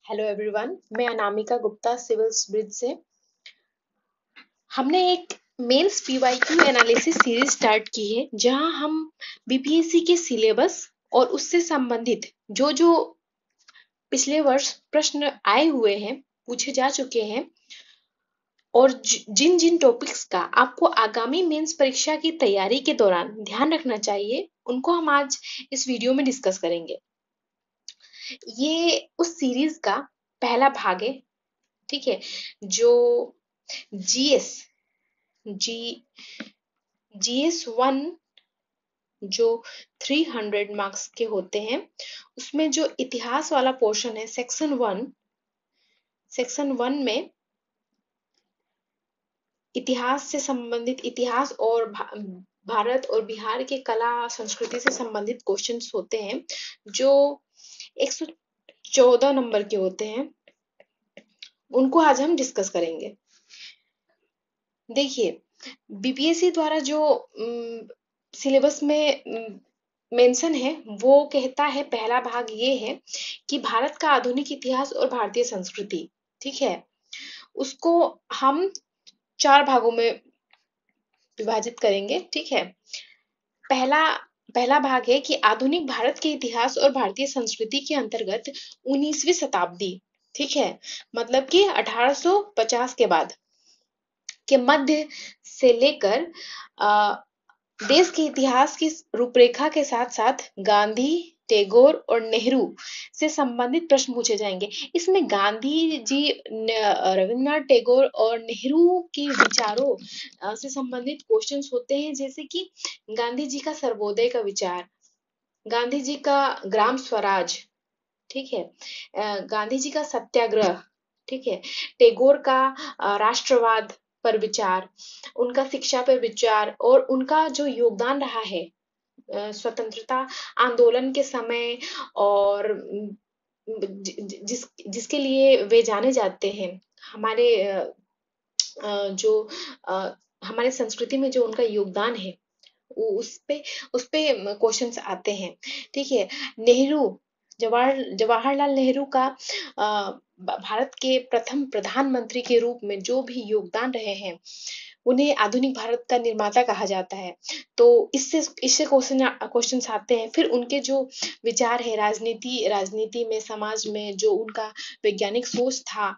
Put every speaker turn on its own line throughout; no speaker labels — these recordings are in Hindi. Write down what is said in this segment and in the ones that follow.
हेलो एवरीवन, मैं अनामिका गुप्ता सिविल ब्रिज से। हमने एक mains PYQ analysis series start की है जहां हम बीपीएससी के सिलेबस और उससे संबंधित जो जो पिछले वर्ष प्रश्न आए हुए हैं, पूछे जा चुके हैं और जिन जिन टॉपिक्स का आपको आगामी मेंस परीक्षा की तैयारी के दौरान ध्यान रखना चाहिए, उनको हम आज इस वीडियो में डिस्कस करेंगे। ये उस सीरीज का पहला भाग है, ठीक है, जो जीएस जी जीएस 1 जो 300 मार्क्स के होते हैं, उसमें जो इतिहास वाला पोर्शन है सेक्शन 1 में इतिहास से संबंधित इतिहास और भारत और बिहार के कला संस्कृति से संबंधित क्वेश्चंस होते हैं जो 114 नंबर के होते हैं। उनको आज हम डिस्कस करेंगे। देखिए, बीपीएससी द्वारा जो सिलेबस में मेंशन है वो कहता है, पहला भाग ये है कि भारत का आधुनिक इतिहास और भारतीय संस्कृति, ठीक है, उसको हम 4 भागों में विभाजित करेंगे, ठीक है। पहला पहला भाग है कि आधुनिक भारत के इतिहास और भारतीय संस्कृति के अंतर्गत 19वीं शताब्दी, ठीक है, मतलब कि 1850 के बाद के मध्य से लेकर देश के इतिहास की रूपरेखा के साथ साथ गांधी, टैगोर और नेहरू से संबंधित प्रश्न पूछे जाएंगे। इसमें गांधी जी, रविन्द्रनाथ टैगोर और नेहरू के विचारों से संबंधित क्वेश्चंस होते हैं, जैसे कि गांधी जी का सर्वोदय का विचार, गांधी जी का ग्राम स्वराज, ठीक है, गांधी जी का सत्याग्रह, ठीक है, टैगोर का राष्ट्रवाद पर विचार, उनका शिक्षा पर विचार और उनका जो योगदान रहा है स्वतंत्रता आंदोलन के समय और जिसके लिए वे जाने जाते हैं। हमारे जो हमारे संस्कृति में जो उनका योगदान है, उस पे क्वेश्चंस आते हैं, ठीक है। नेहरू, जवाहरलाल नेहरू का भारत के प्रथम प्रधानमंत्री के रूप में जो भी योगदान रहे हैं, उन्हें आधुनिक भारत का निर्माता कहा जाता है। तो इससे क्वेश्चंस आते हैं। फिर उनके जो विचार है राजनीति में, समाज में जो उनका वैज्ञानिक सोच था,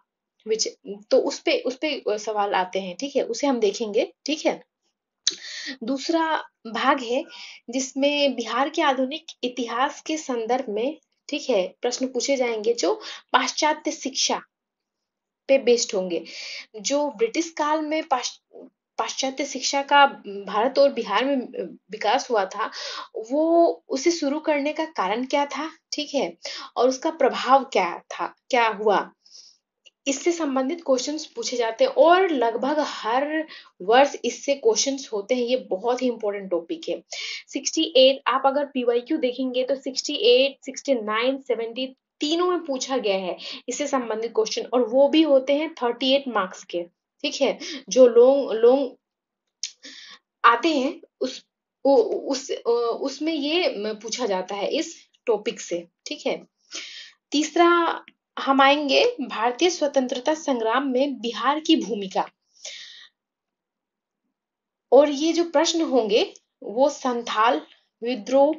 तो उस पे सवाल आते हैं, ठीक है, उसे हम देखेंगे, ठीक है। दूसरा भाग है जिसमें बिहार के आधुनिक इतिहास के संदर्भ में, ठीक है, प्रश्न पूछे जाएंगे जो पाश्चात्य शिक्षा पे बेस्ड होंगे। जो ब्रिटिश काल में पाश्चात्य शिक्षा का भारत और बिहार में विकास हुआ था, वो उसे शुरू करने का कारण क्या था, ठीक है, और उसका प्रभाव क्या था, क्या हुआ, इससे संबंधित क्वेश्चंस पूछे जाते हैं और लगभग हर वर्ष इससे क्वेश्चंस होते हैं। ये बहुत ही इंपॉर्टेंट टॉपिक है। 68, आप अगर पीवाईक्यू देखेंगे तो 68, 69, 70 तीनों में पूछा गया है इससे संबंधित क्वेश्चन, और वो भी होते हैं 38 मार्क्स के, ठीक है। जो लोग आते हैं उसमें ये पूछा जाता है इस टॉपिक से, ठीक है। तीसरा, हम आएंगे भारतीय स्वतंत्रता संग्राम में बिहार की भूमिका, और ये जो प्रश्न होंगे वो संथाल विद्रोह,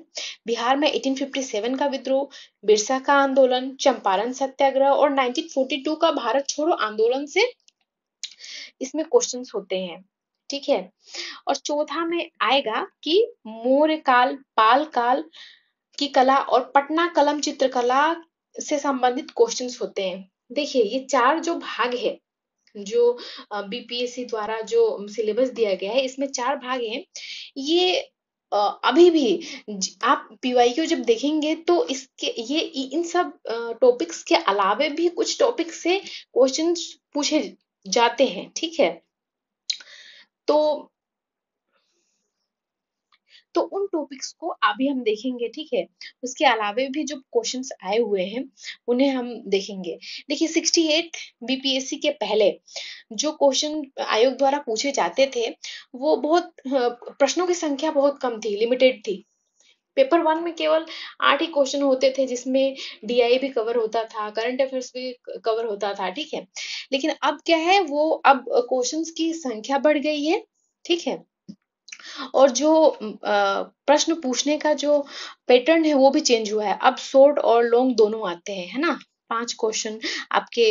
बिहार में 1857 का विद्रोह, बिरसा का आंदोलन, चंपारण सत्याग्रह और 1942 का भारत छोड़ो आंदोलन से इसमें क्वेश्चंस होते हैं, ठीक है। और चौथा में आएगा कि मौर्य काल, पाल काल की कला और पटना कलम चित्रकला से संबंधित क्वेश्चंस होते हैं। देखिए, ये 4 जो भाग है, जो बीपीएससी द्वारा जो सिलेबस दिया गया है, इसमें 4 भाग हैं। ये अभी भी आप पीवाईक्यू जब देखेंगे तो इसके ये इन सब टॉपिक्स के अलावे भी कुछ टॉपिक से क्वेश्चंस पूछे जाते हैं, ठीक है। तो तो उन टॉपिक्स को अभी हम देखेंगे, ठीक है। उसके अलावे भी जो क्वेश्चंस आए हुए हैं उन्हें हम देखेंगे। देखिए, 68 बीपीएससी के पहले जो क्वेश्चन आयोग द्वारा पूछे जाते थे, वो बहुत प्रश्नों की संख्या बहुत कम थी, लिमिटेड थी। पेपर 1 में केवल 8 ही क्वेश्चन होते थे, जिसमें डीआई भी कवर होता था, करंट अफेयर्स भी कवर होता था, ठीक है। लेकिन अब क्या है, वो अब क्वेश्चंस की संख्या बढ़ गई है, ठीक है। और जो प्रश्न पूछने का जो पैटर्न है वो भी चेंज हुआ है। अब शॉर्ट और लॉन्ग दोनों आते हैं, है ना। 5 क्वेश्चन आपके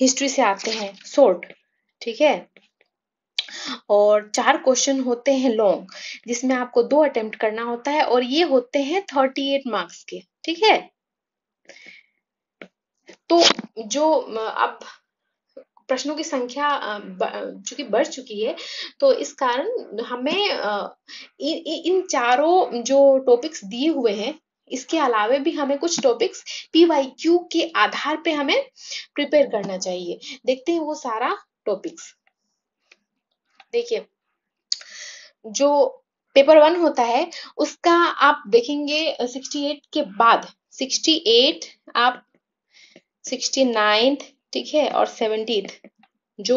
हिस्ट्री से आते हैं शॉर्ट, ठीक है। और 4 क्वेश्चन होते हैं लॉन्ग, जिसमें आपको 2 अटेम्प्ट करना होता है, और ये होते हैं 38 मार्क्स के, ठीक है। तो जो अब प्रश्नों की संख्या चूंकि बढ़ चुकी है, तो इस कारण हमें इन चारों जो टॉपिक्स दिए हुए हैं, इसके अलावे भी हमें कुछ टॉपिक्स पीवाईक्यू के आधार पे हमें प्रिपेयर करना चाहिए। देखते हैं वो सारा टॉपिक्स। देखिए, जो पेपर 1 होता है, उसका आप देखेंगे 68 के बाद 68, आप 69, ठीक है, और 70 जो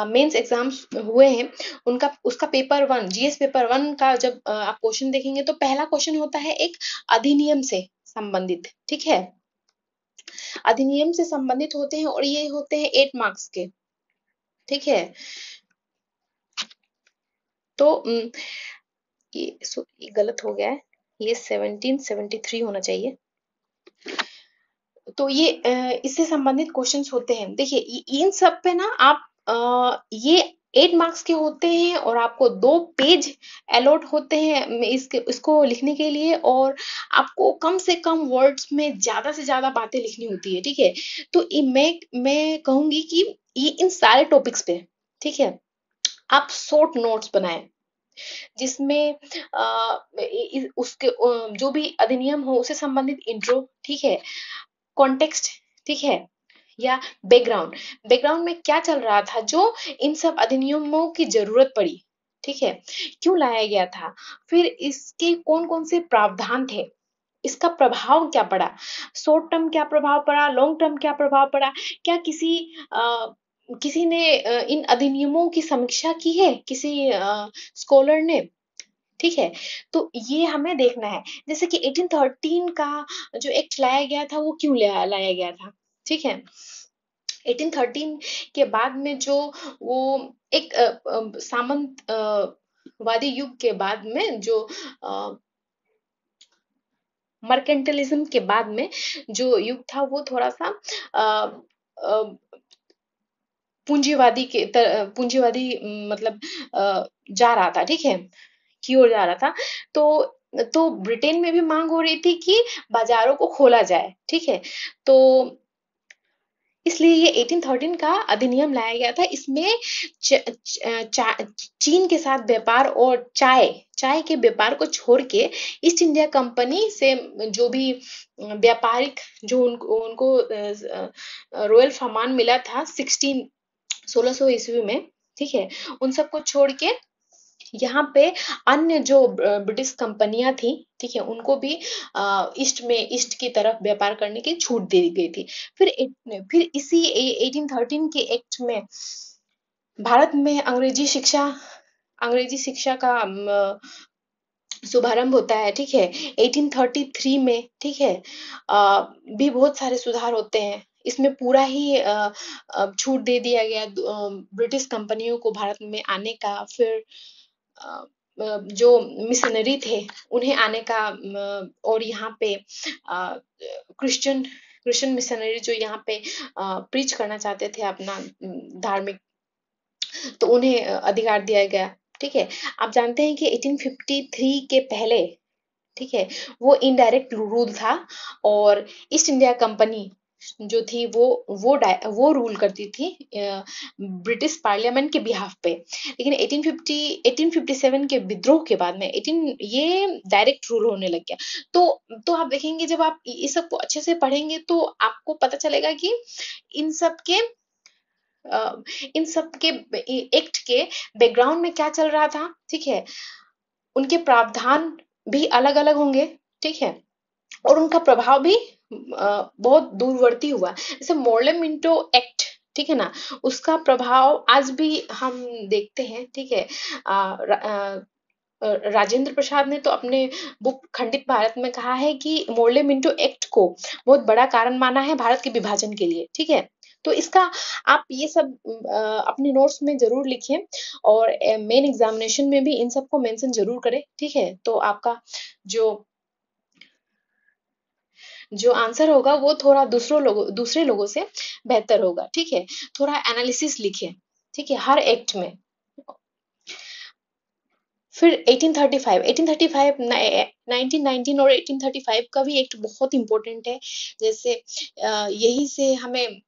मेंस एग्जाम्स हुए हैं, उनका उसका पेपर 1, जीएस पेपर 1 का जब आप क्वेश्चन देखेंगे, तो पहला क्वेश्चन होता है एक अधिनियम से संबंधित, ठीक है। अधिनियम से संबंधित होते हैं, और ये होते हैं 8 मार्क्स के, ठीक है। तो ये गलत हो गया है, ये 1773 होना चाहिए। तो ये इससे संबंधित क्वेश्चंस होते हैं। देखिए, इन सब पे ना आप ये 8 मार्क्स के होते हैं, और आपको 2 पेज अलॉट होते हैं इसको लिखने के लिए, और आपको कम से कम वर्ड्स में ज्यादा से ज्यादा बातें लिखनी होती है, ठीक है। तो मैं कहूंगी कि ये इन सारे टॉपिक्स पे, ठीक है, आप शॉर्ट नोट्स बनाएं, जिसमें उसके जो भी अधिनियम हो उससे संबंधित इंट्रो, ठीक है, कॉन्टेक्स्ट, ठीक है, या बैकग्राउंड, बैकग्राउंड में क्या चल रहा था जो इन सब अधिनियमों की जरूरत पड़ी, ठीक है, क्यों लाया गया था, फिर इसके कौन कौन से प्रावधान थे, इसका प्रभाव क्या पड़ा, शॉर्ट टर्म क्या प्रभाव पड़ा, लॉन्ग टर्म क्या प्रभाव पड़ा, क्या किसी ने इन अधिनियमों की समीक्षा की है, किसी स्कॉलर ने, ठीक है। तो ये हमें देखना है। जैसे कि 1813 का जो एक्ट लाया गया था, वो क्यों लाया गया था, ठीक है। 1813 के बाद में जो वो एक वादी युग के बाद में जो मर्केंटलिज्म के बाद में जो युग था, वो थोड़ा सा पूंजीवादी मतलब जा रहा था, ठीक है, की ओर जा रहा था। तो ब्रिटेन में भी मांग हो रही थी कि बाजारों को खोला जाए, ठीक है। तो इसलिए ये 1813 का अधिनियम लाया गया था। इसमें चीन के साथ व्यापार और चाय के व्यापार को छोड़ के ईस्ट इंडिया कंपनी से जो भी व्यापारिक जो उनको रॉयल फरमान मिला था 1600 ईस्वी में, ठीक है, उन सबको छोड़ के यहाँ पे अन्य जो ब्रिटिश कंपनियां थी, ठीक है, उनको भी ईस्ट की तरफ व्यापार करने की छूट दे दी गई थी। फिर इसी 1813 के एक्ट में भारत में अंग्रेजी शिक्षा का शुभारंभ होता है, ठीक है, 1833 में, ठीक है। भी बहुत सारे सुधार होते हैं। इसमें पूरा ही छूट दे दिया गया ब्रिटिश कंपनियों को भारत में आने का। फिर जो मिशनरी थे उन्हें आने का, और यहाँ पे क्रिश्चियन मिशनरी जो यहाँ पे प्रीच करना चाहते थे अपना धार्मिक, तो उन्हें अधिकार दिया गया, ठीक है। आप जानते हैं कि 1853 के पहले, ठीक है, वो इनडायरेक्ट रूल था, और ईस्ट इंडिया कंपनी जो थी वो रूल करती थी ब्रिटिश पार्लियामेंट के बिहाफ पे। लेकिन 1857 के विद्रोह के बाद में 18 ये डायरेक्ट रूल होने लग गया। तो आप देखेंगे, जब आप इस सब को अच्छे से पढ़ेंगे, तो आपको पता चलेगा कि इन सब के इन सब के एक्ट के बैकग्राउंड में क्या चल रहा था, ठीक है। उनके प्रावधान भी अलग अलग होंगे, ठीक है, और उनका प्रभाव भी बहुत दूरवर्ती हुआ। जैसे मॉर्ले मिंटो एक्ट, ठीक है ना, उसका प्रभाव आज भी हम देखते हैं, ठीक है। राजेंद्र प्रसाद ने तो अपने बुक खंडित भारत में कहा है कि मोर्ले मिंटो एक्ट को बहुत बड़ा कारण माना है भारत के विभाजन के लिए, ठीक है। तो इसका आप ये सब अपने नोट्स में जरूर लिखें, और मेन एग्जामिनेशन में भी इन सबको मेंशन जरूर करें, ठीक है। तो आपका जो जो आंसर होगा वो थोड़ा दूसरे लोगों से बेहतर होगा, ठीक है। थोड़ा एनालिसिस लिखें, ठीक है, हर एक्ट में। फिर 1835 1919 और 1835 का भी एक्ट बहुत इंपॉर्टेंट है। जैसे यही से हमें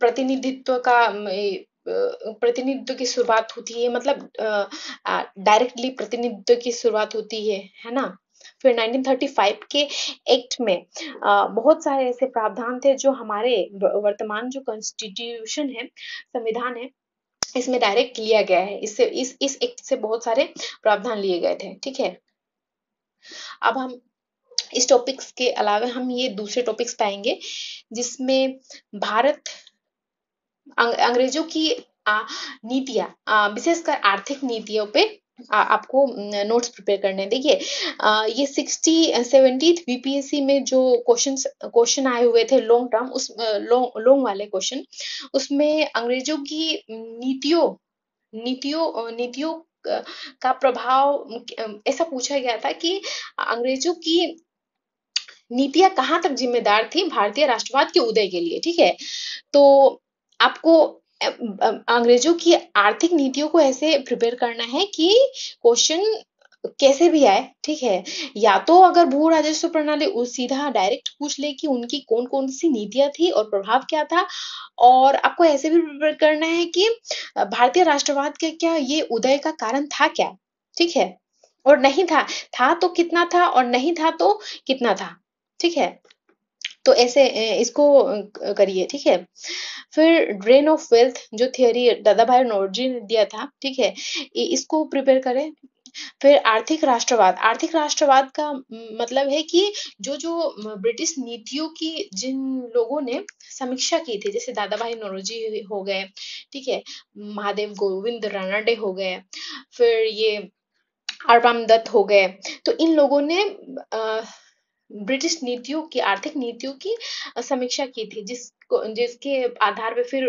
प्रतिनिधित्व का प्रतिनिधित्व की शुरुआत होती है, मतलब डायरेक्टली प्रतिनिधित्व की शुरुआत होती है ना। फिर 1935 के एक्ट में बहुत सारे ऐसे प्रावधान थे जो हमारे वर्तमान जो कॉन्स्टिट्यूशन है, संविधान है, इसमें डायरेक्ट लिया गया है। इससे इस एक्ट से बहुत सारे प्रावधान लिए गए थे, ठीक है। अब हम इस टॉपिक्स के अलावा हम ये दूसरे टॉपिक्स पाएंगे जिसमें भारत अंग्रेजों की नीतियां, विशेषकर आर्थिक नीतियों पे आपको नोट्स प्रिपेयर करने हैं। देखिए ये 70th बीपीएससी में जो क्वेश्चन आए हुए थे लॉन्ग टर्म, उस लॉन्ग वाले क्वेश्चन, उसमें अंग्रेजों की नीतियों का प्रभाव ऐसा पूछा गया था कि अंग्रेजों की नीतियां कहाँ तक जिम्मेदार थी भारतीय राष्ट्रवाद के उदय के लिए, ठीक है। तो आपको अंग्रेजों की आर्थिक नीतियों को ऐसे प्रिपेयर करना है कि क्वेश्चन कैसे भी आए, ठीक है। या तो अगर भू राजस्व प्रणाली सीधा डायरेक्ट पूछ ले कि उनकी कौन कौन सी नीतियां थी और प्रभाव क्या था, और आपको ऐसे भी प्रिपेयर करना है कि भारतीय राष्ट्रवाद के क्या ये उदय का कारण था क्या, ठीक है। और नहीं था तो कितना था, और नहीं था तो कितना था, ठीक है। तो ऐसे इसको करिए, ठीक है। फिर ड्रेन ऑफ वेल्थ जो थियरी दादा भाई नौरोजी ने दिया था, ठीक है, इसको प्रिपेयर करें। फिर आर्थिक राष्ट्रवाद का मतलब है कि जो जो ब्रिटिश नीतियों की जिन लोगों ने समीक्षा की थी, जैसे दादा भाई नौरोजी हो गए, ठीक है, महादेव गोविंद रानडे हो गए, फिर ये अरबाम दत्त हो गए। तो इन लोगों ने ब्रिटिश नीतियों की, आर्थिक नीतियों की समीक्षा की थी, जिसके आधार पे फिर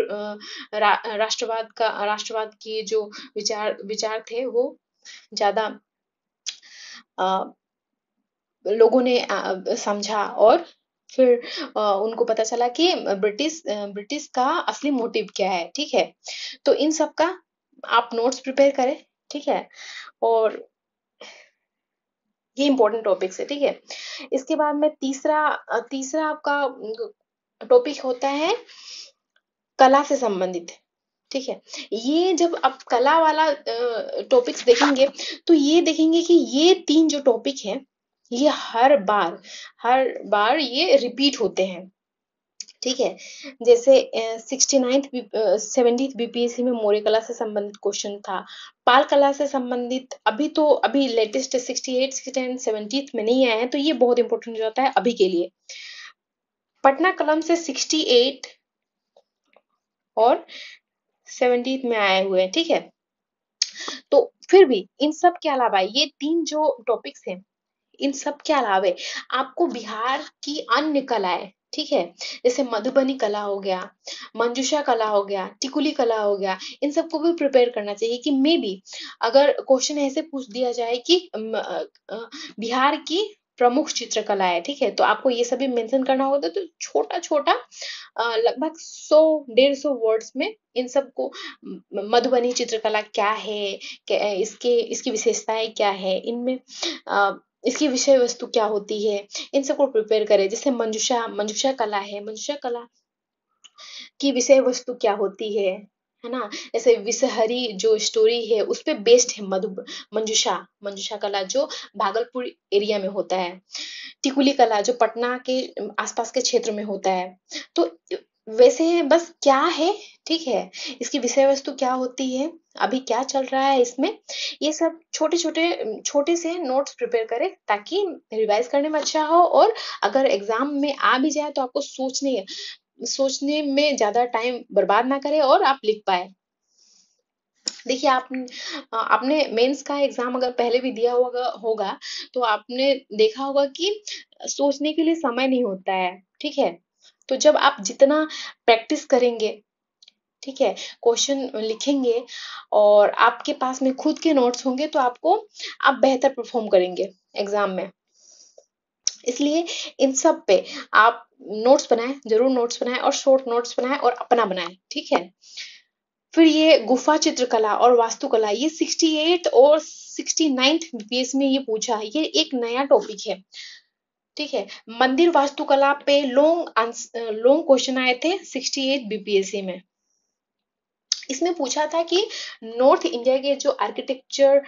राष्ट्रवाद की जो विचार थे वो ज्यादा लोगों ने समझा, और फिर उनको पता चला कि ब्रिटिश का असली मोटिव क्या है, ठीक है। तो इन सब का आप नोट्स प्रिपेयर करें, ठीक है। और ये इंपॉर्टेंट टॉपिक्स है, ठीक है। इसके बाद में तीसरा आपका टॉपिक होता है कला से संबंधित, ठीक है। ये जब आप कला वाला टॉपिक्स देखेंगे तो ये देखेंगे कि ये तीन जो टॉपिक है ये हर बार ये रिपीट होते हैं, ठीक है। जैसे 70th बीपीएससी में मौर्य कला से संबंधित क्वेश्चन था। पाल कला से संबंधित अभी लेटेस्ट 68 69 70th में नहीं आया है, तो ये बहुत इंपॉर्टेंट हो जाता है अभी के लिए। पटना कलम से 68 और 70th में आए हुए हैं, ठीक है। तो फिर भी इन सब के अलावा ये तीन जो टॉपिक्स हैं, इन सब के अलावे आपको बिहार की अन्य कलाएं, ठीक है, जैसे मधुबनी कला हो गया, मंजूषा कला हो गया, टिकुली कला हो गया, इन सबको भी प्रिपेयर करना चाहिए कि मे बी अगर क्वेश्चन ऐसे पूछ दिया जाए कि बिहार की प्रमुख चित्रकला है, ठीक है, तो आपको ये सभी मेंशन करना होता है। तो छोटा छोटा लगभग 100 150 वर्ड्स में इन सबको, मधुबनी चित्रकला क्या है, इसकी विशेषताएं क्या है, इनमें इसकी विषय वस्तु क्या होती है, इन सबको प्रिपेयर करें। जैसे मंजूषा कला है, मंजूषा कला की विषय वस्तु क्या होती है ना। जैसे विषहरी जो स्टोरी है उस पे बेस्ड है मंजूषा कला जो भागलपुर एरिया में होता है। टिकुली कला जो पटना के आसपास के क्षेत्र में होता है। तो वैसे बस क्या है, ठीक है, इसकी विषय वस्तु क्या होती है, अभी क्या चल रहा है इसमें, ये सब छोटे से नोट्स प्रिपेयर करें ताकि रिवाइज करने में अच्छा हो, और अगर एग्जाम में आ भी जाए तो आपको सोचने में ज्यादा टाइम बर्बाद ना करे और आप लिख पाए। देखिए आपने मेंस का एग्जाम अगर पहले भी दिया होगा होगा तो आपने देखा होगा कि सोचने के लिए समय नहीं होता है, ठीक है। तो जब आप जितना प्रैक्टिस करेंगे, ठीक है, क्वेश्चन लिखेंगे और आपके पास में खुद के नोट्स होंगे तो आप बेहतर परफॉर्म करेंगे एग्जाम में। इसलिए इन सब पे आप नोट्स बनाएं, जरूर नोट्स बनाएं और शॉर्ट नोट्स बनाएं और अपना बनाएं, ठीक है। फिर ये गुफा चित्रकला और वास्तुकला, ये 68 और 69th बीपीएस में ये पूछा है, ये एक नया टॉपिक है, ठीक है। मंदिर वास्तुकला पे लॉन्ग क्वेश्चन आए थे 68 बीपीएससी में। इसमें पूछा था कि नॉर्थ इंडिया के जो आर्किटेक्चर,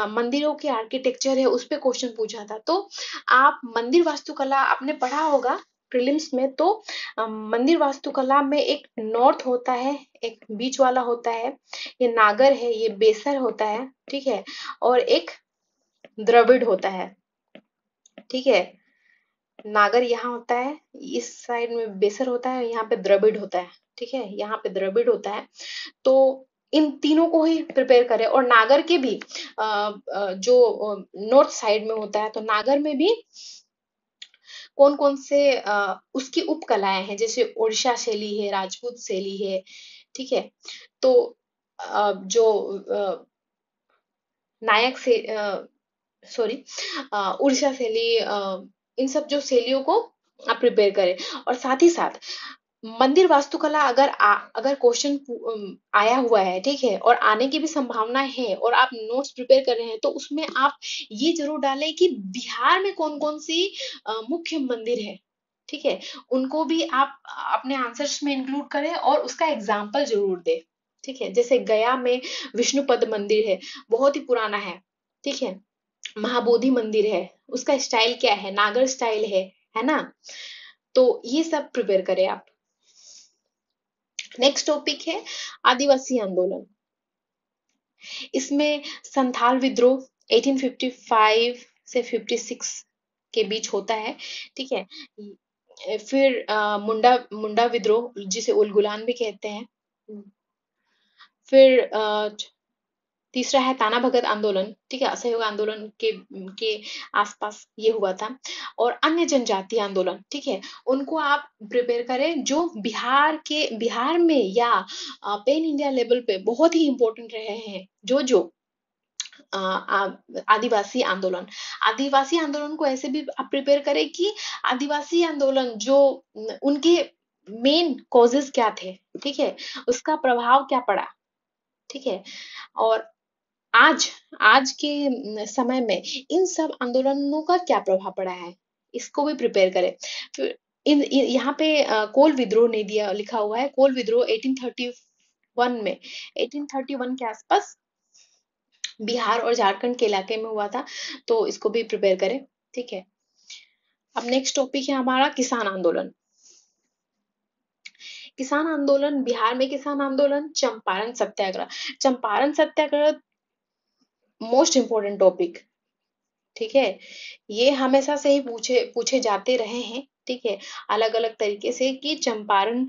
मंदिरों के आर्किटेक्चर है उस पे क्वेश्चन पूछा था। तो आप मंदिर वास्तुकला आपने पढ़ा होगा प्रीलिम्स में, तो मंदिर वास्तुकला में एक नॉर्थ होता है, एक बीच वाला होता है, ये नागर है, ये बेसर होता है, ठीक है, और एक द्रविड़ होता है, ठीक है। नागर यहाँ होता है, इस साइड में बेसर होता है, यहाँ पे द्रविड़ होता है, ठीक है, यहाँ पे द्रविड़ होता है। तो इन तीनों को ही प्रिपेयर करें। और नागर के भी जो नॉर्थ साइड में होता है, तो नागर में भी कौन कौन से उसकी उपकलाएं हैं, जैसे ओडिशा शैली है, राजपूत शैली है, ठीक है। तो जो नायक से सॉरी उड़ीसा शैली, इन सब जो शैलियों को आप प्रिपेयर करें। और साथ ही साथ मंदिर वास्तुकला अगर क्वेश्चन आया हुआ है, ठीक है, और आने की भी संभावना है और आप नोट्स प्रिपेयर कर रहे हैं, तो उसमें आप ये जरूर डालें कि बिहार में कौन कौन सी मुख्य मंदिर है, ठीक है, उनको भी आप अपने आंसर्स में इंक्लूड करें और उसका एग्जाम्पल जरूर दें, ठीक है। जैसे गया में विष्णुपद मंदिर है, बहुत ही पुराना ठीक है। महाबोधि मंदिर है, उसका स्टाइल क्या है, नागर स्टाइल है ना। तो ये सब प्रिपेयर करें आप। नेक्स्ट टॉपिक है आदिवासी आंदोलन। इसमें संथाल विद्रोह 1855 से 56 के बीच होता है, ठीक है। फिर मुंडा मुंडा विद्रोह जिसे उलगुलान भी कहते हैं। फिर तीसरा है ताना भगत आंदोलन, ठीक है, असहयोग आंदोलन के आसपास ये हुआ था। और अन्य जनजातीय आंदोलन, ठीक है, उनको आप प्रिपेयर करें जो बिहार में या पेन इंडिया लेवल पे बहुत ही इंपॉर्टेंट रहे हैं। जो आदिवासी आंदोलन, आदिवासी आंदोलन को ऐसे भी आप प्रिपेयर करें कि आदिवासी आंदोलन जो उनके मेन कॉजेस क्या थे, ठीक है, उसका प्रभाव क्या पड़ा, ठीक है। और आज आज के समय में इन सब आंदोलनों का क्या प्रभाव पड़ा है, इसको भी प्रिपेयर करें। फिर यहाँ पे कोल विद्रोह नहीं दिया, लिखा हुआ है कोल विद्रोह 1831 में, 1831 के आसपास बिहार और झारखंड के इलाके में हुआ था। तो इसको भी प्रिपेयर करें, ठीक है। अब नेक्स्ट टॉपिक है हमारा किसान आंदोलन। किसान आंदोलन, बिहार में किसान आंदोलन, चंपारण सत्याग्रह। चंपारण सत्याग्रह मोस्ट इम्पोर्टेंट टॉपिक, ठीक है। ये हमेशा से ही पूछे पूछे जाते रहे हैं, ठीक है, अलग अलग तरीके से, कि चंपारण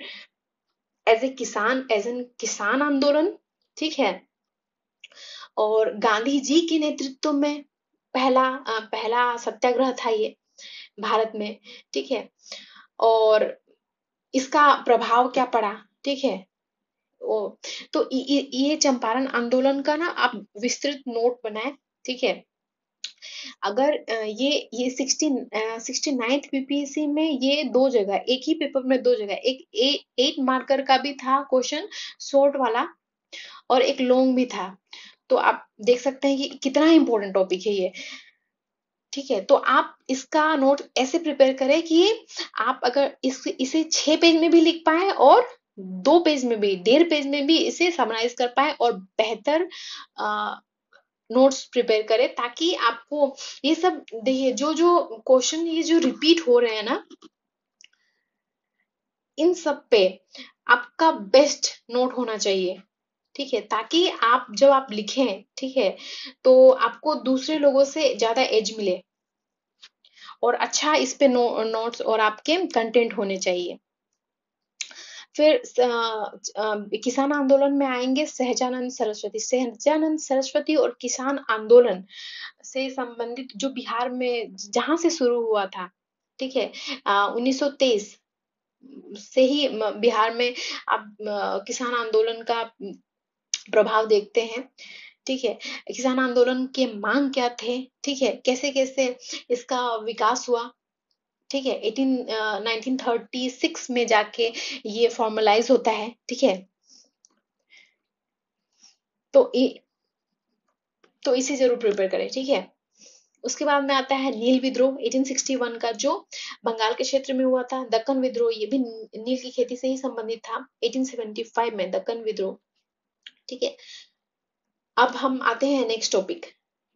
एज एन किसान आंदोलन, ठीक है। और गांधी जी के नेतृत्व में पहला सत्याग्रह था ये भारत में, ठीक है। और इसका प्रभाव क्या पड़ा, ठीक है। ओ तो ये चंपारण आंदोलन का ना आप विस्तृत नोट बनाए, ठीक है। अगर ये 69th बीपीएससी में ये दो जगह, एक ही पेपर में दो जगह, एक 8 मार्कर का भी था क्वेश्चन, शॉर्ट वाला, और एक लॉन्ग भी था। तो आप देख सकते हैं कि कितना इंपॉर्टेंट टॉपिक है ये, ठीक है। तो आप इसका नोट ऐसे प्रिपेयर करें कि आप अगर इसे 6 पेज में भी लिख पाए और 2 पेज में भी, 1.5 पेज में भी इसे समराइज कर पाए और बेहतर नोट्स प्रिपेयर करें, ताकि आपको ये सब देखिए, जो जो क्वेश्चन ये जो रिपीट हो रहे हैं ना, इन सब पे आपका बेस्ट नोट होना चाहिए, ठीक है, ताकि आप जब आप लिखें, ठीक है, तो आपको दूसरे लोगों से ज्यादा एज मिले और अच्छा इस पे नोट्स और आपके कंटेंट होने चाहिए। फिर किसान आंदोलन में आएंगे सहजानंद सरस्वती। सहजानंद सरस्वती और किसान आंदोलन से संबंधित जो बिहार में जहां से शुरू हुआ था, ठीक है, 1923 से ही बिहार में आप किसान आंदोलन का प्रभाव देखते हैं, ठीक है। किसान आंदोलन के मांग क्या थे, ठीक है, कैसे कैसे इसका विकास हुआ, ठीक है। 1936 में जाके ये फॉर्मलाइज होता है, ठीक है। तो तो इसे जरूर प्रिपेयर करें, ठीक है। उसके बाद में आता है नील विद्रोह 1861 का, जो बंगाल के क्षेत्र में हुआ था। दक्कन विद्रोह, ये भी नील की खेती से ही संबंधित था, 1875 में दक्कन विद्रोह, ठीक है। अब हम आते हैं नेक्स्ट टॉपिक,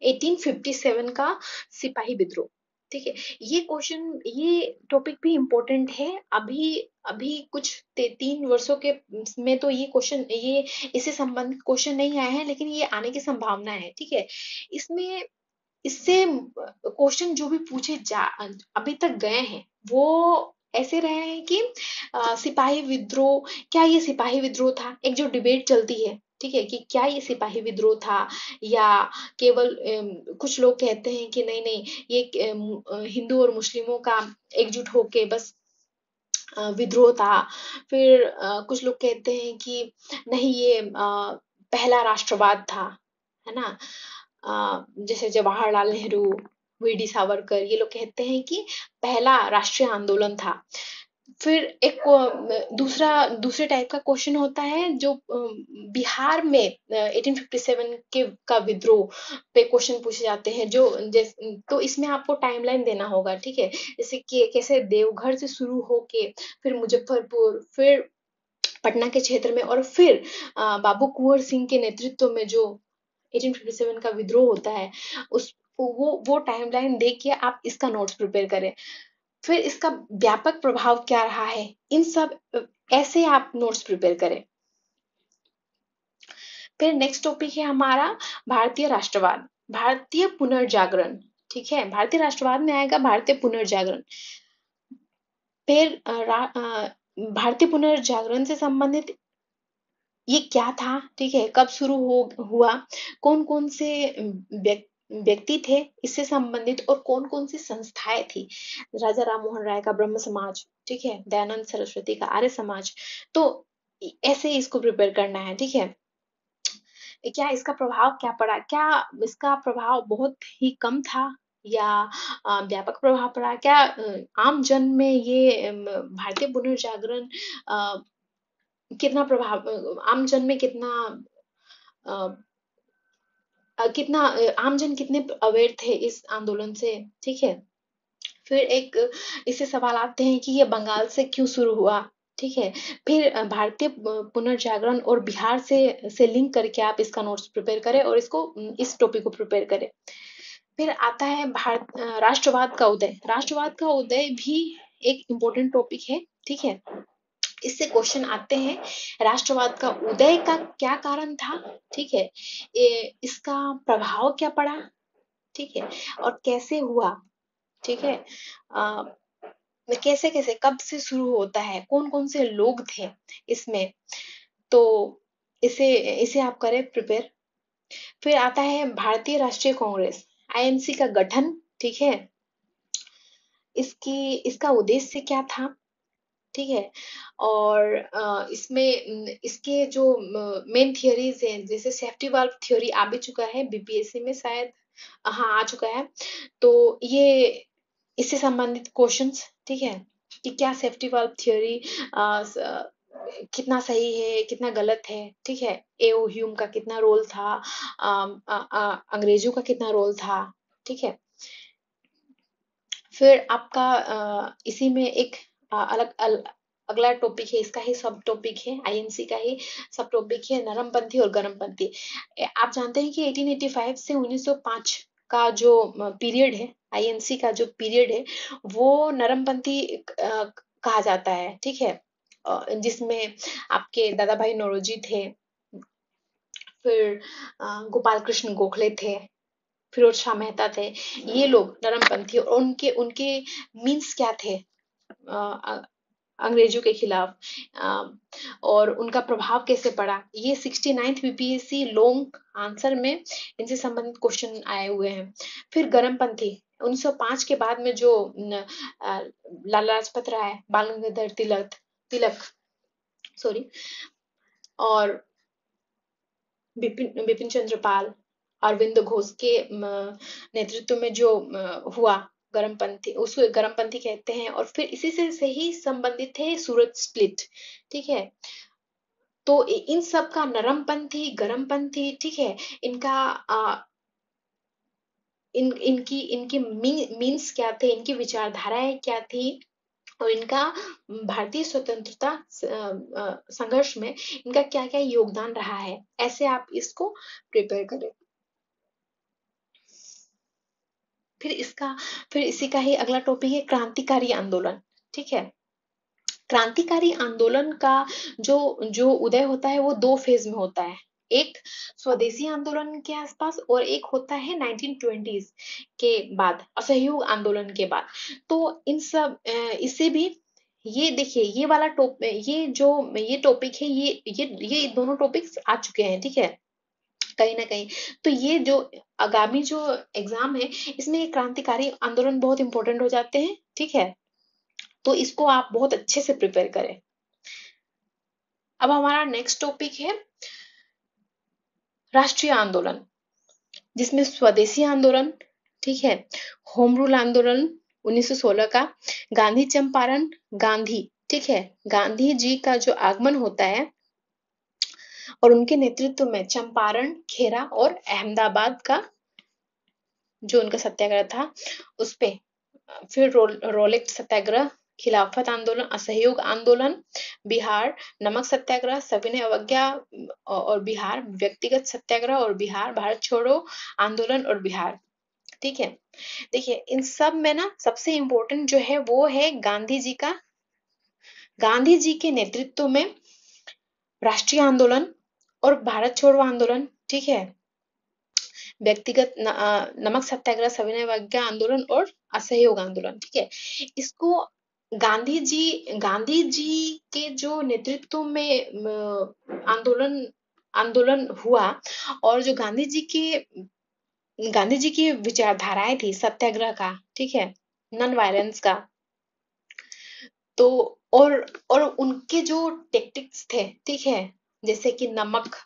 1857 का सिपाही विद्रोह, ठीक है। ये क्वेश्चन, ये टॉपिक भी इम्पोर्टेंट है। अभी अभी कुछ 3 वर्षों के में तो ये क्वेश्चन, ये इससे संबंधित क्वेश्चन नहीं आए हैं, लेकिन ये आने की संभावना है, ठीक है। इसमें इससे क्वेश्चन जो भी पूछे जा अभी तक गए हैं, वो ऐसे रहे हैं कि सिपाही विद्रोह, क्या ये सिपाही विद्रोह था? एक जो डिबेट चलती है, ठीक है, कि क्या ये सिपाही विद्रोह था, या केवल कुछ लोग कहते हैं कि नहीं नहीं, ये हिंदू और मुस्लिमों का एकजुट होके बस विद्रोह था। फिर कुछ लोग कहते हैं कि नहीं, ये पहला राष्ट्रवाद था, है ना। जैसे जवाहरलाल नेहरू, वीडी सावरकर, ये लोग कहते हैं कि पहला राष्ट्रीय आंदोलन था। फिर एक दूसरे टाइप का क्वेश्चन होता है, जो बिहार में 1857 के का विद्रोह पे क्वेश्चन पूछे जाते हैं, जो तो इसमें आपको टाइमलाइन देना होगा, ठीक है। जैसे कि कैसे देवघर से शुरू होके फिर मुजफ्फरपुर, फिर पटना के क्षेत्र में, और फिर बाबू कुंवर सिंह के नेतृत्व में जो 1857 का विद्रोह होता है, उस वो टाइमलाइन देख के आप इसका नोट्स प्रिपेयर करें। फिर इसका व्यापक प्रभाव क्या रहा है, इन सब ऐसे आप नोट्स प्रिपेयर करें। फिर नेक्स्ट टॉपिक है हमारा भारतीय राष्ट्रवाद, भारतीय पुनर्जागरण, ठीक है। भारतीय राष्ट्रवाद में आएगा भारतीय पुनर्जागरण। फिर भारतीय पुनर्जागरण से संबंधित ये क्या था, ठीक है, कब शुरू हुआ, कौन कौन से व्यक्ति थे इससे संबंधित, और कौन कौन सी संस्थाएं थी। राजा राम मोहन राय का ब्रह्म समाज, ठीक है, दयानंद सरस्वती का आर्य समाज। तो ऐसे इसको प्रिपेयर करना है, ठीक है। क्या इसका प्रभाव क्या पड़ा, क्या इसका प्रभाव बहुत ही कम था, या व्यापक प्रभाव पड़ा, क्या आम जन में ये भारतीय पुनर्जागरण कितना प्रभाव, आम जन में कितना कितना आमजन कितने अवेयर थे इस आंदोलन से, ठीक है। फिर एक इससे सवाल आते हैं कि ये बंगाल से क्यों शुरू हुआ, ठीक है। फिर भारतीय पुनर्जागरण और बिहार से लिंक करके आप इसका नोट्स प्रिपेयर करें, और इसको इस टॉपिक को प्रिपेयर करें। फिर आता है राष्ट्रवाद का उदय। राष्ट्रवाद का उदय भी एक इम्पोर्टेंट टॉपिक है, ठीक है। इससे क्वेश्चन आते हैं, राष्ट्रवाद का उदय का क्या कारण था, ठीक है, इसका प्रभाव क्या पड़ा, ठीक है, और कैसे हुआ, ठीक है। कैसे कैसे कब से शुरू होता है, कौन कौन से लोग थे इसमें, तो इसे इसे आप करें प्रिपेयर। फिर आता है भारतीय राष्ट्रीय कांग्रेस, आईएनसी का गठन, ठीक है। इसका उद्देश्य क्या था, ठीक है। और इसमें इसके जो मेन थियरीज हैं, जैसे सेफ्टी वाल्व थ्योरी आ भी चुका है बीपीएससी में शायद, हाँ आ चुका है। तो ये इससे संबंधित क्वेश्चंस, ठीक है, कि क्या सेफ्टी वाल्व थ्योरी कितना सही है, कितना गलत है, ठीक है। एओ ह्यूम का कितना रोल था, अंग्रेजों का कितना रोल था, ठीक है। फिर आपका इसी में एक अगला टॉपिक है, इसका ही सब टॉपिक है, आईएनसी का ही सब टॉपिक है, नरमपंथी और गरमपंथी। आप जानते हैं कि 1885 से 1905 का जो पीरियड है, आईएनसी का जो पीरियड है, वो नरमपंथी कहा जाता है, ठीक है। जिसमें आपके दादा भाई नौरोजी थे, फिर गोपाल कृष्ण गोखले थे, फिरोज शाह मेहता थे। ये लोग नरमपंथी, और उनके उनके मीन्स क्या थे, अंग्रेजों के खिलाफ, और उनका प्रभाव कैसे पड़ा, ये 69th बीपीएससी लॉन्ग आंसर में इनसे संबंधित क्वेश्चन आए हुए हैं। फिर गर्मपंथी 1905 के बाद में जो लाला लाजपत राय, बाल गंगाधर तिलक तिलक सॉरी और बिपिन चंद्र पाल, अरविंद घोष के नेतृत्व में जो हुआ गर्मपंथी, उसको गर्मपंथी कहते हैं। और फिर इसी से ही संबंधित है सूरत स्प्लिट, ठीक है। तो इन सब का नरमपंथी, गर्मपंथी, ठीक है, इनका इनकी इनकी मीन्स क्या थे, इनकी विचारधाराएं क्या थी, और इनका भारतीय स्वतंत्रता संघर्ष में इनका क्या क्या योगदान रहा है, ऐसे आप इसको प्रिपेयर करें। फिर इसी का ही अगला टॉपिक है क्रांतिकारी आंदोलन, ठीक है। क्रांतिकारी आंदोलन का जो जो उदय होता है वो दो फेज में होता है, एक स्वदेशी आंदोलन के आसपास और एक होता है 1920s के बाद, असहयोग आंदोलन के बाद। तो इन सब इससे भी ये देखिए, ये वाला ये टॉपिक है, ये दोनों टॉपिक्स आ चुके हैं, ठीक है, कहीं ना कहीं। तो ये जो आगामी जो एग्जाम है, इसमें क्रांतिकारी आंदोलन बहुत इंपॉर्टेंट हो जाते हैं, ठीक है। तो इसको आप बहुत अच्छे से प्रिपेयर करें। अब हमारा नेक्स्ट टॉपिक है राष्ट्रीय आंदोलन, जिसमें स्वदेशी आंदोलन, ठीक है, होम रूल आंदोलन 1916 का, गांधी चंपारण, गांधी, ठीक है, गांधी जी का जो आगमन होता है और उनके नेतृत्व में चंपारण, खेरा और अहमदाबाद का जो उनका सत्याग्रह था उस पे, फिर रोलेक्ट सत्याग्रह, खिलाफत आंदोलन, असहयोग आंदोलन, बिहार नमक सत्याग्रह, सविनय अवज्ञा और बिहार, व्यक्तिगत सत्याग्रह और बिहार, भारत छोड़ो आंदोलन और बिहार, ठीक है। देखिए इन सब में ना सबसे इम्पोर्टेंट जो है वो है गांधी जी के नेतृत्व में राष्ट्रीय आंदोलन और भारत छोड़ो आंदोलन, ठीक है, व्यक्तिगत नमक सत्याग्रह, सविनय अवज्ञा आंदोलन और असहयोग आंदोलन, ठीक है। इसको गांधी जी के जो नेतृत्व में आंदोलन हुआ, और जो गांधी जी की विचारधाराएं थी सत्याग्रह का, ठीक है, नॉन वायलेंस का, तो और उनके जो टेक्टिक्स थे, ठीक है, जैसे कि नमक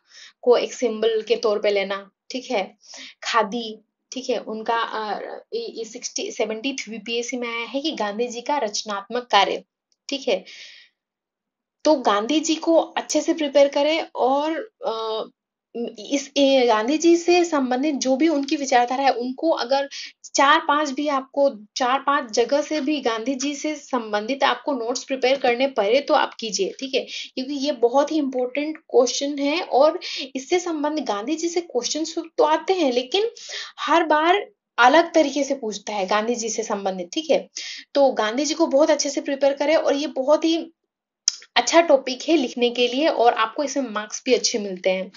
को एक सिंबल के तौर पे लेना, ठीक है, खादी, ठीक है, उनका 70th बीपीएससी में आया है कि गांधी जी का रचनात्मक कार्य, ठीक है। तो गांधी जी को अच्छे से प्रिपेयर करें, और गांधी जी से संबंधित जो भी उनकी विचारधारा है, उनको अगर चार पांच जगह से भी गांधी जी से संबंधित आपको नोट्स प्रिपेयर करने पड़े तो आप कीजिए, ठीक है, क्योंकि ये बहुत ही इंपॉर्टेंट क्वेश्चन है। और इससे संबंधित गांधी जी से क्वेश्चन तो आते हैं, लेकिन हर बार अलग तरीके से पूछता है गांधी जी से संबंधित, ठीक है। तो गांधी जी को बहुत अच्छे से प्रिपेयर करें, और ये बहुत ही अच्छा टॉपिक है लिखने के लिए, और आपको इसमें मार्क्स भी अच्छे मिलते हैं,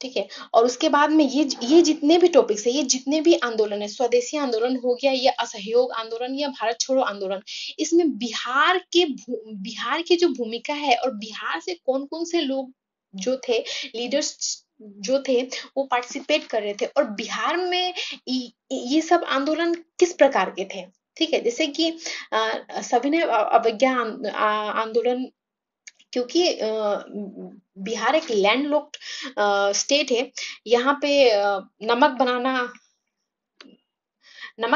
ठीक है। और उसके बाद में ये जितने भी टॉपिक्स है, ये जितने भी आंदोलन है, स्वदेशी आंदोलन हो गया, या असहयोग आंदोलन, या भारत छोड़ो आंदोलन, इसमें बिहार की जो भूमिका है, और बिहार से कौन कौन से लोग जो थे, लीडर्स जो थे, वो पार्टिसिपेट कर रहे थे, और बिहार में ये सब आंदोलन किस प्रकार के थे, ठीक है। जैसे कि सविनय अवज्ञा आंदोलन, क्योंकि बिहार एक लैंडलॉक्ड स्टेट है, यहाँ पे नमक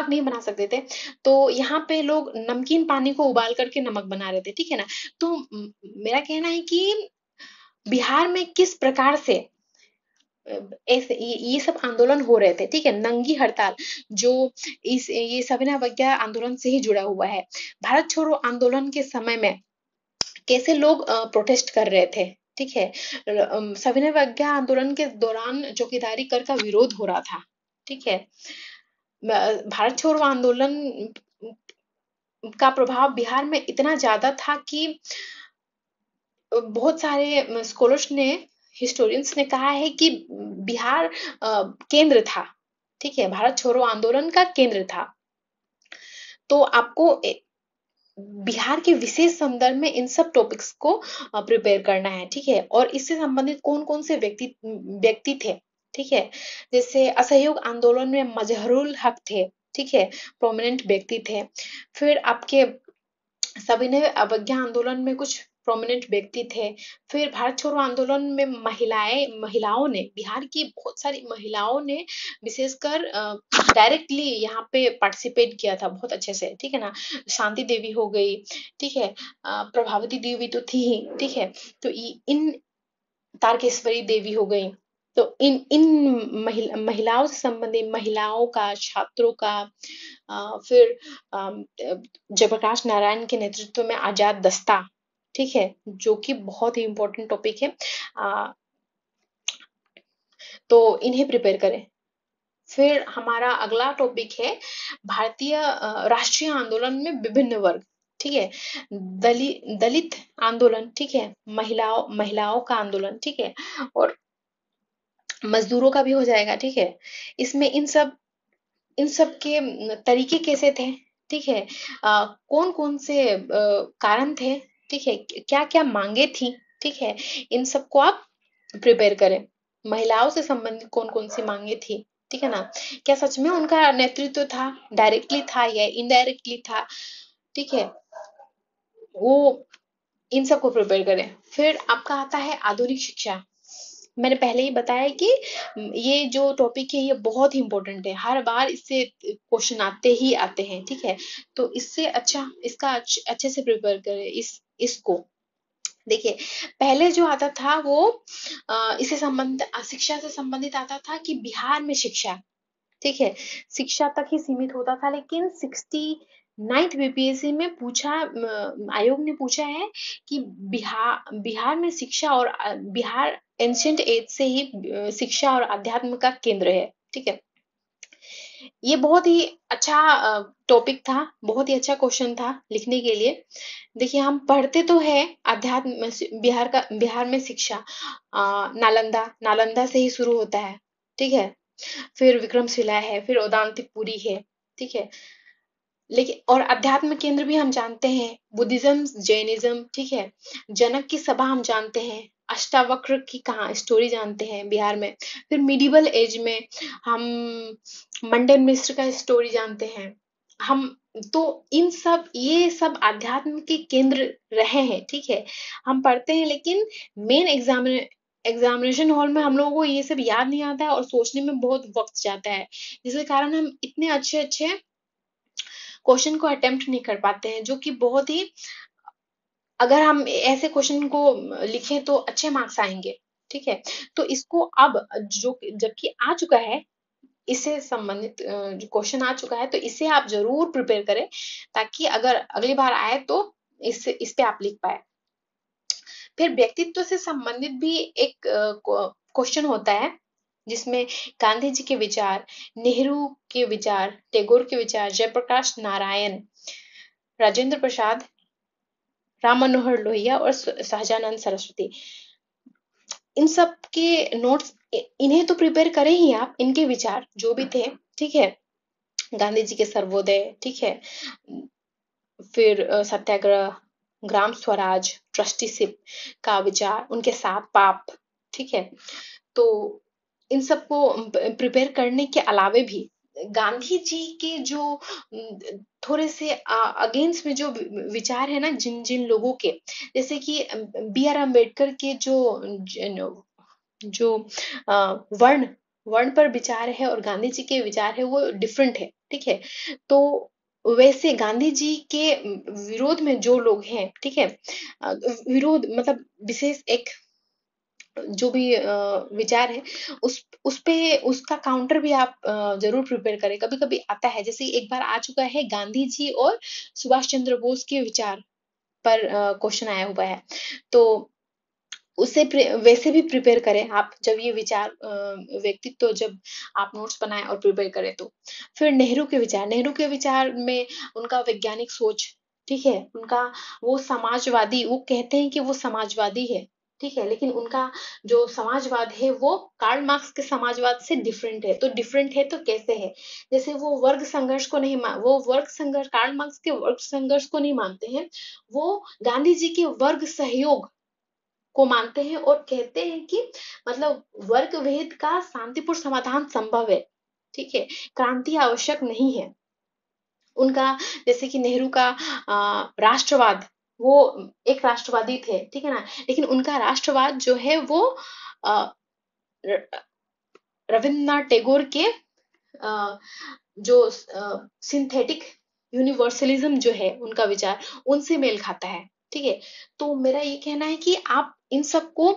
नहीं बना सकते थे, तो यहाँ पे लोग नमकीन पानी को उबाल करके नमक बना रहे थे, ठीक है ना। तो मेरा कहना है कि बिहार में किस प्रकार से ऐसे ये सब आंदोलन हो रहे थे, ठीक है, नंगी हड़ताल, जो ये सविनय अवज्ञा आंदोलन से ही जुड़ा हुआ है। भारत छोड़ो आंदोलन के समय में कैसे लोग प्रोटेस्ट कर रहे थे, ठीक है, सविनय अवज्ञा आंदोलन के दौरान चौकीदारी कर का विरोध हो रहा था, ठीक है। भारत छोड़ो आंदोलन का प्रभाव बिहार में इतना ज्यादा था कि बहुत सारे स्कॉलर्स ने, हिस्टोरियंस ने कहा है कि बिहार केंद्र था, ठीक है, भारत छोड़ो आंदोलन का केंद्र था। तो आपको बिहार के विशेष संदर्भ में इन सब टॉपिक्स को प्रिपेयर करना है, ठीक है। और इससे संबंधित कौन कौन से व्यक्ति व्यक्ति थे, ठीक है। जैसे असहयोग आंदोलन में मजहरुल हक थे, ठीक है, प्रोमिनेंट व्यक्ति थे। फिर आपके सविनय अवज्ञा आंदोलन में कुछ प्रोमिनेंट व्यक्ति थे। फिर भारत छोड़ो आंदोलन में महिलाओं ने, बिहार की बहुत सारी महिलाओं ने विशेषकर डायरेक्टली यहाँ पे पार्टिसिपेट किया था बहुत अच्छे से, ठीक है ना। शांति देवी हो गई, ठीक है, प्रभावती देवी तो थी ही, ठीक है। तो इन तारकेश्वरी देवी हो गई। तो इन इन महिलाओं से संबंधित, महिलाओं का, छात्रों का, फिर जयप्रकाश नारायण के नेतृत्व में आजाद दस्ता, ठीक है, जो कि बहुत ही इम्पोर्टेंट टॉपिक है। तो इन्हें प्रिपेयर करें। फिर हमारा अगला टॉपिक है भारतीय राष्ट्रीय आंदोलन में विभिन्न वर्ग, ठीक है। दलित आंदोलन, ठीक है, महिलाओं का आंदोलन, ठीक है, और मजदूरों का भी हो जाएगा, ठीक है। इसमें इन सब के तरीके कैसे थे, ठीक है, कौन कौन से कारण थे, ठीक है, क्या क्या मांगे थी, ठीक है, इन सबको आप प्रिपेयर करें। महिलाओं से संबंधित कौन कौन सी मांगे थी, ठीक है ना। क्या सच में उनका नेतृत्व था, डायरेक्टली था या इनडायरेक्टली था, ठीक है, वो इन सबको प्रिपेयर करें। फिर आपका आता है आधुनिक शिक्षा। मैंने पहले ही बताया कि ये जो टॉपिक है ये बहुत ही इम्पोर्टेंट है, हर बार इससे क्वेश्चन आते ही आते हैं, ठीक है। तो इससे अच्छा इसका अच्छे से प्रिपेयर करें इसको। देखिए, पहले जो आता था वो इससे संबंध शिक्षा से संबंधित आता था कि बिहार में शिक्षा, ठीक है, शिक्षा तक ही सीमित होता था। लेकिन 69th बीपीएससी में आयोग ने पूछा है कि बिहार में शिक्षा और बिहार एंशियंट एज से ही शिक्षा और अध्यात्म का केंद्र है, ठीक है। ये बहुत ही अच्छा टॉपिक था, बहुत ही अच्छा क्वेश्चन था लिखने के लिए। देखिए, हम पढ़ते तो है अध्यात्म, बिहार में शिक्षा नालंदा से ही शुरू होता है, ठीक है। फिर विक्रमशिला है, फिर औदांतिकपुरी है, ठीक है। लेकिन और अध्यात्म केंद्र भी हम जानते हैं बुद्धिज्म, जैनिज्म, ठीक है। जनक की सभा हम जानते हैं, अष्टावक्र की कहा स्टोरी जानते हैं बिहार में। फिर मिडिवल एज में हम मंडन मिश्र का स्टोरी जानते हैं हम। तो ये सब अध्यात्म के केंद्र रहे हैं, ठीक है। हम पढ़ते हैं, लेकिन मेन एग्जामिनेशन हॉल में हम लोगों को ये सब याद नहीं आता है और सोचने में बहुत वक्त जाता है, जिसके कारण हम इतने अच्छे अच्छे क्वेश्चन को अटेम्प्ट नहीं कर पाते हैं, जो कि बहुत ही, अगर हम ऐसे क्वेश्चन को लिखें तो अच्छे मार्क्स आएंगे, ठीक है। तो इसको अब जो जबकि आ चुका है, इससे संबंधित जो क्वेश्चन आ चुका है, तो इसे आप जरूर प्रिपेयर करें, ताकि अगर अगली बार आए तो इस पे आप लिख पाए। फिर व्यक्तित्व से संबंधित भी एक क्वेश्चन होता है, जिसमें गांधी जी के विचार, नेहरू के विचार, टैगोर के विचार, जयप्रकाश नारायण, राजेंद्र प्रसाद, राम मनोहर लोहिया और सहजानंद सरस्वती, इन सब के नोट्स, इन्हें तो प्रिपेयर करें ही आप, इनके विचार जो भी थे, ठीक है। गांधी जी के सर्वोदय, ठीक है, फिर सत्याग्रह, ग्राम स्वराज, ट्रस्टीशिप का विचार, उनके 7 पाप, ठीक है। तो इन सबको प्रिपेयर करने के अलावे भी गांधी जी के जो थोड़े से अगेंस्ट में जो विचार है ना, जिन जिन लोगों के, जैसे कि बी आर अम्बेडकर के जो वर्ण वर्ण पर विचार है और गांधी जी के विचार है वो डिफरेंट है, ठीक है। तो वैसे गांधी जी के विरोध में जो लोग हैं, ठीक है, विरोध मतलब विशेष एक जो भी विचार है, उस पे उसका काउंटर भी आप जरूर प्रिपेयर करें। कभी कभी आता है, जैसे एक बार आ चुका है गांधी जी और सुभाष चंद्र बोस के विचार पर क्वेश्चन आया हुआ है। तो उससे वैसे भी प्रिपेयर करें आप, जब ये विचार व्यक्तित्व जब आप नोट्स बनाएं और प्रिपेयर करें तो। फिर नेहरू के विचार में उनका वैज्ञानिक सोच, ठीक है, उनका वो समाजवादी, वो कहते हैं कि वो समाजवादी है, ठीक है, लेकिन उनका जो समाजवाद है वो कार्ल मार्क्स के समाजवाद से डिफरेंट है। तो डिफरेंट है तो कैसे है? जैसे वो वर्ग संघर्ष को नहीं मा वो वर्ग संघर्ष कार्ल मार्क्स के वर्ग संघर्ष को नहीं मानते हैं। वो गांधी जी के वर्ग सहयोग को मानते हैं और कहते हैं कि मतलब वर्ग भेद का शांतिपूर्ण समाधान संभव है। ठीक है, क्रांति आवश्यक नहीं है। उनका जैसे कि नेहरू का राष्ट्रवाद, वो एक राष्ट्रवादी थे, ठीक है ना, लेकिन उनका राष्ट्रवाद जो है वो अ, रविन्द्रनाथ टैगोर के अ, जो सिंथेटिक यूनिवर्सलिज्म जो है उनका विचार, उनसे मेल खाता है। ठीक है, तो मेरा ये कहना है कि आप इन सबको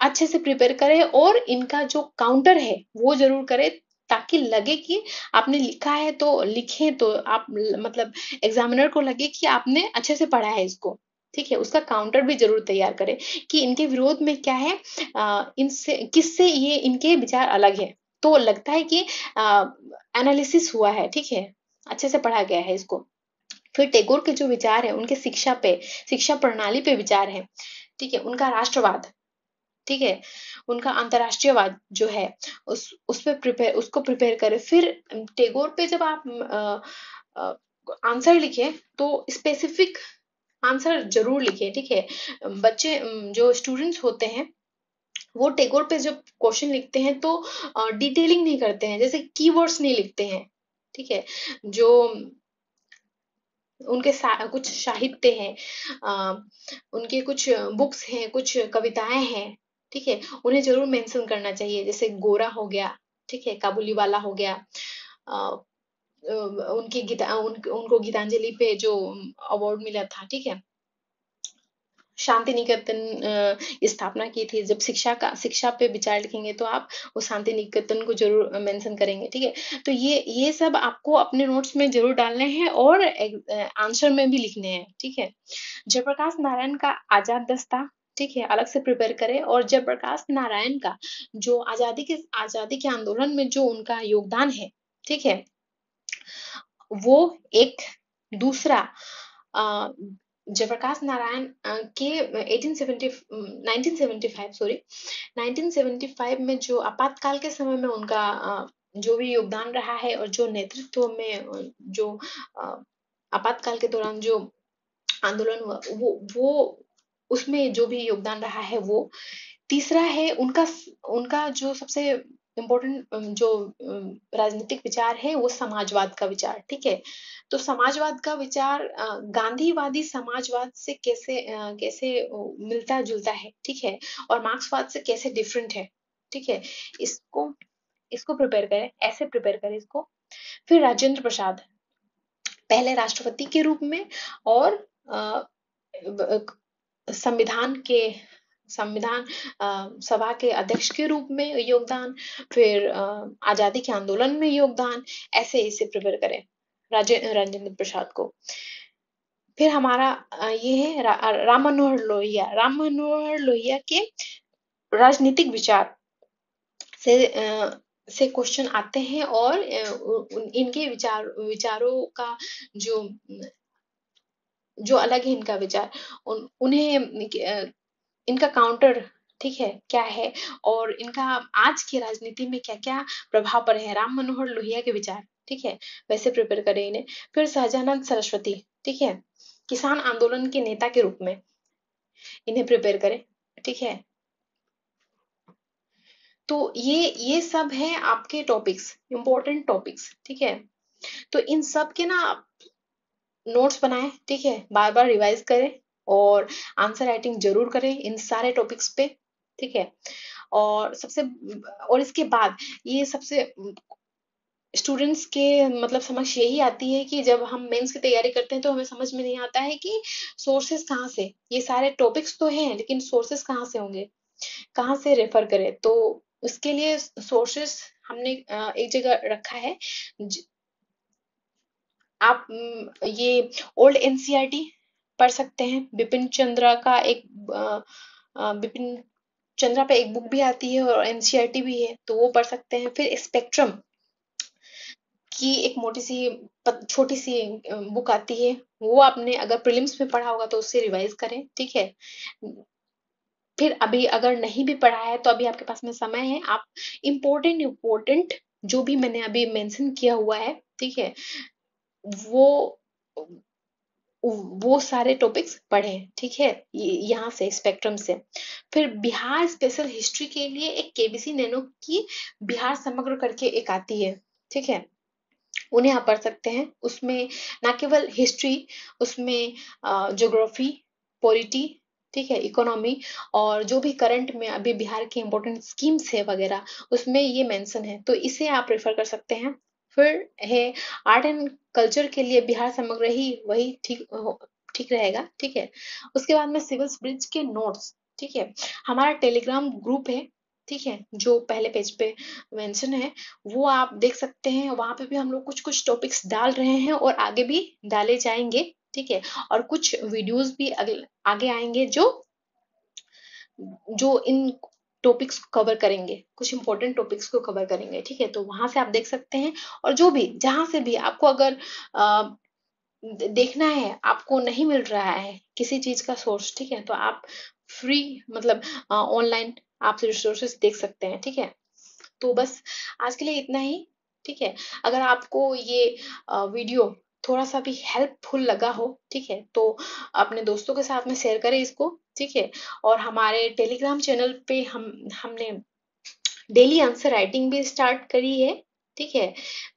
अच्छे से प्रिपेयर करें और इनका जो काउंटर है वो जरूर करें, ताकि लगे कि आपने लिखा है तो लिखे तो आप मतलब एग्जामिनर को लगे कि आपने अच्छे से पढ़ा है इसको। ठीक है, उसका काउंटर भी जरूर तैयार करें कि इनके विरोध में क्या है, इनसे किससे ये इनके विचार अलग है। तो लगता है कि एनालिसिस हुआ है। ठीक है, अच्छे से पढ़ा गया है इसको। फिर टैगोर के जो विचार है उनके शिक्षा पे, शिक्षा प्रणाली पे विचार है। ठीक है, उनका राष्ट्रवाद, ठीक है, उनका अंतरराष्ट्रीयवाद जो है उस पे प्रिपेयर, उसको प्रिपेयर करें। फिर टैगोर पे जब आप आंसर लिखे तो स्पेसिफिक आंसर जरूर लिखे। ठीक है, बच्चे जो स्टूडेंट्स होते हैं वो टैगोर पे जब क्वेश्चन लिखते हैं तो डिटेलिंग नहीं करते हैं, जैसे कीवर्ड्स नहीं लिखते हैं। ठीक है, जो उनके कुछ साहित्य हैं, उनके कुछ बुक्स हैं, कुछ कविताएं हैं, ठीक है, उन्हें जरूर मेंशन करना चाहिए। जैसे गोरा हो गया, ठीक है, काबुली वाला हो गया, अ, उनकी उनको गीतांजलि पे जो अवार्ड मिला था। ठीक है, शांति निकेतन स्थापना की थी। जब शिक्षा पे विचार लिखेंगे तो आप उस शांति निकेतन को जरूर मेंशन करेंगे। ठीक है, तो ये सब आपको अपने नोट्स में जरूर डालने हैं और आंसर में भी लिखने हैं। ठीक है, जयप्रकाश नारायण का आजाद दस्ता, ठीक है, अलग से प्रिपेयर करें। और जयप्रकाश नारायण का जो आजादी के आंदोलन में जो उनका योगदान है, ठीक है, वो एक दूसरा जयप्रकाश नारायण के 1975 सॉरी 1975 में जो आपातकाल के समय में उनका जो भी योगदान रहा है और जो नेतृत्व में जो आपातकाल के दौरान जो आंदोलन हुआ, वो उसमें जो भी योगदान रहा है वो। तीसरा है उनका उनका जो सबसे इम्पोर्टेंट जो राजनीतिक विचार है वो समाजवाद का विचार। ठीक है, तो समाजवाद का विचार गांधीवादी समाजवाद से कैसे मिलता जुलता है। ठीक है, और मार्क्सवाद से कैसे डिफरेंट है। ठीक है, इसको इसको प्रिपेयर करें, ऐसे प्रिपेयर करें इसको। फिर राजेंद्र प्रसाद, पहले राष्ट्रपति के रूप में और संविधान के संविधान सभा के अध्यक्ष के रूप में योगदान, फिर आजादी के आंदोलन में योगदान, ऐसे इसे प्रिपेयर करें राजेंद्र प्रसाद को। फिर हमारा ये है राम मनोहर लोहिया। राम मनोहर लोहिया के राजनीतिक विचार से क्वेश्चन आते हैं और इनके विचारों का जो जो अलग है इनका विचार, उन्हें इनका काउंटर, ठीक है, क्या है और इनका आज की राजनीति में क्या क्या प्रभाव पड़े हैं, राम मनोहर लोहिया के विचार। ठीक है, वैसे प्रिपेयर करें इन्हें। फिर सहजानंद सरस्वती, ठीक है, किसान आंदोलन के नेता के रूप में इन्हें प्रिपेयर करें। ठीक है, तो ये सब है आपके टॉपिक्स, इंपॉर्टेंट टॉपिक्स। ठीक है, तो इन सब के ना नोट्स बनाएं। ठीक है, बार बार रिवाइज करें और आंसर राइटिंग जरूर करें इन सारे टॉपिक्स पे। ठीक है, और इसके बाद ये सबसे स्टूडेंट्स के मतलब समझ यही आती है कि जब हम मेंस की तैयारी करते हैं तो हमें समझ में नहीं आता है कि सोर्सेस कहाँ से, ये सारे टॉपिक्स तो हैं लेकिन सोर्सेस कहाँ से होंगे, कहाँ से रेफर करें। तो उसके लिए सोर्सेस हमने एक जगह रखा है। आप ये ओल्ड एनसीईआरटी पढ़ सकते हैं। बिपिन चंद्रा का एक बिपिन चंद्रा पे एक बुक भी आती है और एनसीईआरटी भी है, तो वो पढ़ सकते हैं। फिर स्पेक्ट्रम की एक मोटी सी छोटी सी बुक आती है, वो आपने अगर प्रीलिम्स में पढ़ा होगा तो उससे रिवाइज करें। ठीक है, फिर अभी अगर नहीं भी पढ़ा है तो अभी आपके पास में समय है, आप इम्पोर्टेंट जो भी मैंने अभी मेंशन किया हुआ है, ठीक है, वो वो सारे टॉपिक्स पढ़ें, ठीक है, यहाँ से स्पेक्ट्रम से। फिर बिहार स्पेशल हिस्ट्री के लिए एक केबीसी नैनो की बिहार समग्र करके एक आती है, ठीक है, उन्हें आप पढ़ सकते हैं। उसमें ना केवल हिस्ट्री, उसमें ज्योग्राफी, पॉलिटी, ठीक है, इकोनॉमी, और जो भी करंट में अभी बिहार की इम्पोर्टेंट स्कीम्स है वगैरह, उसमें ये मेंशन है, तो इसे आप रेफर कर सकते हैं। फिर है आर्ट एंड कल्चर के लिए बिहार समग्र ही वही ठीक रहेगा, ठीक है। उसके बाद में सिविल ब्रिज के नोट्स, ठीक है, हमारा टेलीग्राम ग्रुप है, ठीक है, जो पहले पेज पे मेंशन है, वो आप देख सकते हैं। वहां पे भी हम लोग कुछ कुछ टॉपिक्स डाल रहे हैं और आगे भी डाले जाएंगे, ठीक है, और कुछ वीडियोस भी आगे आएंगे जो इन टॉपिक्स को कवर करेंगे, कुछ इंपॉर्टेंट टॉपिक्स को कवर करेंगे, ठीक है, तो वहां से आप देख सकते हैं। और जो भी जहां से भी आपको अगर देखना है, आपको नहीं मिल रहा है किसी चीज का सोर्स, ठीक है, तो आप फ्री मतलब ऑनलाइन आप रिसोर्सेस देख सकते हैं, ठीक है। तो बस आज के लिए इतना ही, ठीक है। अगर आपको ये वीडियो थोड़ा सा भी हेल्पफुल लगा हो, ठीक है, तो अपने दोस्तों के साथ में शेयर करें इसको, ठीक है। और हमारे टेलीग्राम चैनल पे हमने डेली आंसर राइटिंग भी स्टार्ट करी है, ठीक है,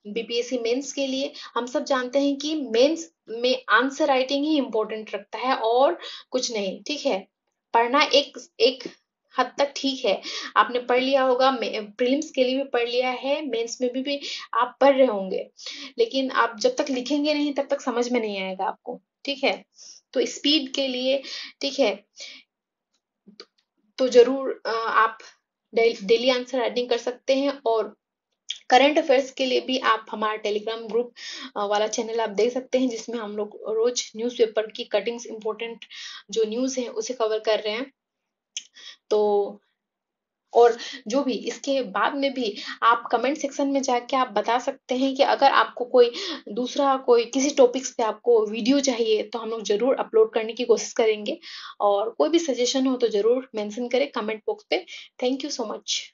बीपीएससी मेंस के लिए। हम सब जानते हैं कि मेंस में आंसर राइटिंग ही इम्पोर्टेंट रखता है और कुछ नहीं, ठीक है। पढ़ना एक एक हद तक ठीक है, आपने पढ़ लिया होगा, प्रीलिम्स के लिए भी पढ़ लिया है, मेंस में भी आप पढ़ रहे होंगे, लेकिन आप जब तक लिखेंगे नहीं तब तक समझ में नहीं आएगा आपको, ठीक है। तो स्पीड के लिए, ठीक है, तो जरूर आप डेली आंसर राइटिंग कर सकते हैं। और करंट अफेयर्स के लिए भी आप हमारा टेलीग्राम ग्रुप वाला चैनल आप देख सकते हैं, जिसमें हम लोग रोज न्यूज़पेपर की कटिंग्स इंपॉर्टेंट जो न्यूज़ है उसे कवर कर रहे हैं। तो और जो भी इसके बाद में भी आप कमेंट सेक्शन में जाके आप बता सकते हैं कि अगर आपको कोई दूसरा कोई किसी टॉपिक्स पे आपको वीडियो चाहिए, तो हम लोग जरूर अपलोड करने की कोशिश करेंगे। और कोई भी सजेशन हो तो जरूर मेंशन करें कमेंट बॉक्स पे। Thank you so much.